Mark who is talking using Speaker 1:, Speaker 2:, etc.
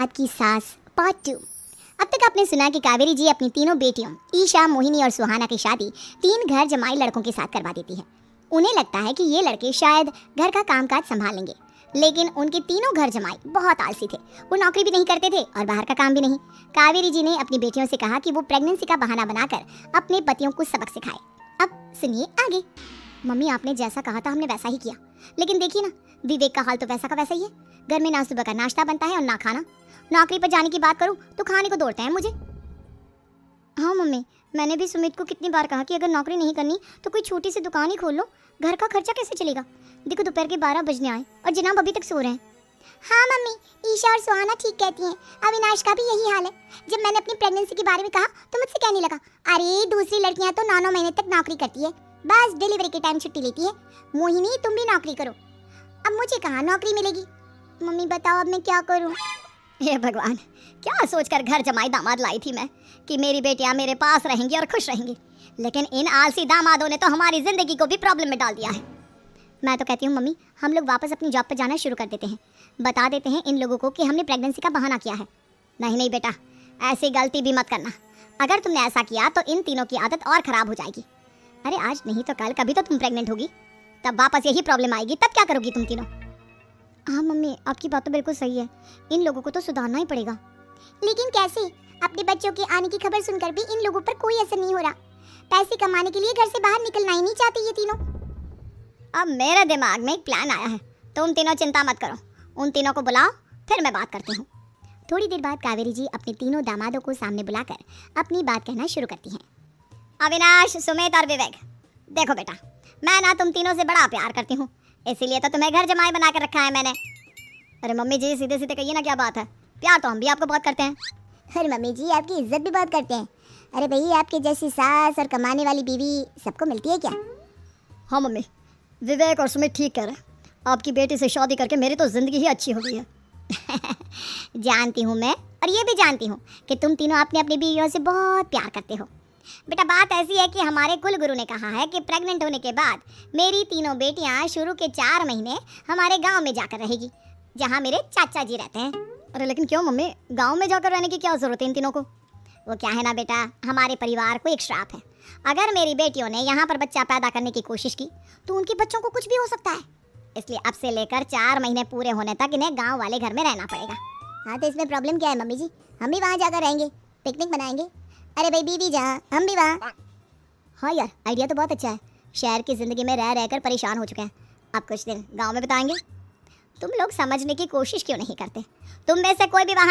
Speaker 1: आज की सास पार्ट 2। अब तक आपने सुना कि कावेरी जी अपनी तीनों बेटियों ईशा, मोहिनी और सुहाना की शादी 3 घर जमाई लड़कों के साथ करवा देती है। उन्हें लगता है कि ये लड़के शायद घर का कामकाज संभाल लेंगे, लेकिन उनके तीनों घर जमाई बहुत आलसी थे। वो नौकरी भी नहीं करते थे और बाहर का काम भी नहीं। कावेरी जी ने अपनी बेटियों से कहा कि वो प्रेगनेंसी का बहाना बनाकर अपने पतियों को सबक सिखाए। अब सुनिए आगे। मम्मी, आपने जैसा कहा था हमने वैसा ही किया, लेकिन देखिए ना, विवेक का हाल तो वैसा का वैसा ही है। घर में ना सुबह का नाश्ता बनता है और ना खाना। नौकरी पर जाने की बात करूं तो खाने को दौड़ते हैं मुझे। हाँ मम्मी, मैंने भी सुमित को कितनी बार कहा कि अगर नौकरी नहीं करनी तो कोई छोटी सी दुकान ही खोल लो, घर का खर्चा कैसे चलेगा। देखो दोपहर के 12 बजने आए और जनाब अभी तक सो रहे हैं। हाँ मम्मी, ईशा और सुहाना ठीक कहती हैं। अविनाश का भी यही हाल है। जब मैंने अपनी प्रेगनेंसी के बारे में कहा तो मुझसे कहने लगा, अरे दूसरी लड़कियां तो 9-9 महीने तक नौकरी करती है, बस डिलीवरी के टाइम छुट्टी लेती है। मोहिनी, तुम भी नौकरी करो। अब मुझे कहाँ नौकरी मिलेगी। मम्मी बताओ अब मैं क्या करूँ। हे भगवान, क्या सोचकर घर जमाई दामाद लाई थी मैं कि मेरी बेटियां मेरे पास रहेंगी और खुश रहेंगी, लेकिन इन आलसी दामादों ने तो हमारी जिंदगी को भी प्रॉब्लम में डाल दिया है। मैं तो कहती हूँ मम्मी, हम लोग वापस अपनी जॉब पर जाना शुरू कर देते हैं। बता देते हैं इन लोगों को कि हमने प्रेगनेंसी का बहाना किया है। नहीं नहीं बेटा, ऐसी गलती भी मत करना। अगर तुमने ऐसा किया तो इन तीनों की आदत और ख़राब हो जाएगी। अरे आज नहीं तो कल कभी तो तुम प्रेग्नेंट होगी, तब वापस यही प्रॉब्लम आएगी। तब क्या करोगी तुम तीनों। हाँ मम्मी, आपकी बात तो बिल्कुल सही है। इन लोगों को तो सुधारना ही पड़ेगा। लेकिन कैसे? अपने बच्चों के आने की खबर सुनकर भी इन लोगों पर कोई असर नहीं हो रहा। पैसे कमाने के लिए घर से बाहर निकलना ही नहीं चाहते ये तीनों। अब मेरे दिमाग में एक प्लान आया है। तुम तीनों चिंता मत करो, उन तीनों को बुलाओ, फिर मैं बात करती हूँ। थोड़ी देर बाद कावेरी जी अपने तीनों दामादों को सामने बुलाकर अपनी बात कहना शुरू करती हैं। अविनाश, सुमित और विवेक, देखो बेटा, मैं ना तुम तीनों से बड़ा प्यार करती हूँ, इसीलिए तो तुम्हें घर जमाई बना कर रखा है मैंने। अरे मम्मी जी, सीधे सीधे कहिए ना, क्या बात है। प्यार तो हम भी आपको बहुत करते हैं। अरे मम्मी जी, आपकी इज्जत भी बहुत करते हैं। अरे भैया, आपके जैसी सास और कमाने वाली बीवी सबको मिलती है क्या। हाँ मम्मी, विवेक और सुमित ठीक कह रहे हैं। आपकी बेटी से शादी करके मेरी तो जिंदगी ही अच्छी हो गई है। जानती हूँ मैं, और ये भी जानती हूँ कि तुम तीनों अपने अपनी बीवियों से बहुत प्यार करते हो। बेटा, बात ऐसी है कि हमारे कुल गुरु ने कहा है कि प्रेग्नेंट होने के बाद मेरी तीनों बेटियां शुरू के 4 महीने हमारे गांव में जाकर रहेगी, जहां मेरे चाचा जी रहते हैं। अरे लेकिन क्यों मम्मी, गांव में जाकर रहने की क्या जरूरत है इन तीनों को। वो क्या है ना बेटा, हमारे परिवार को एक श्राप है। अगर मेरी बेटियों ने यहाँ पर बच्चा पैदा करने की कोशिश की तो उनके बच्चों को कुछ भी हो सकता है। इसलिए अब से लेकर 4 महीने पूरे होने तक इन्हें गाँव वाले घर में रहना पड़ेगा। हाँ तो इसमें प्रॉब्लम क्या है मम्मी जी, हम भी वहाँ जाकर रहेंगे, पिकनिक मनाएंगे। अरे भाई बीवी जहाँ, हम भी वहाँ। हाँ यार, आइडिया तो बहुत अच्छा है। शहर की ज़िंदगी में रह रहकर परेशान हो चुके हैं, अब कुछ दिन गांव में बिताएंगे। तुम लोग समझने की कोशिश क्यों नहीं करते। तुम में से कोई भी वहाँ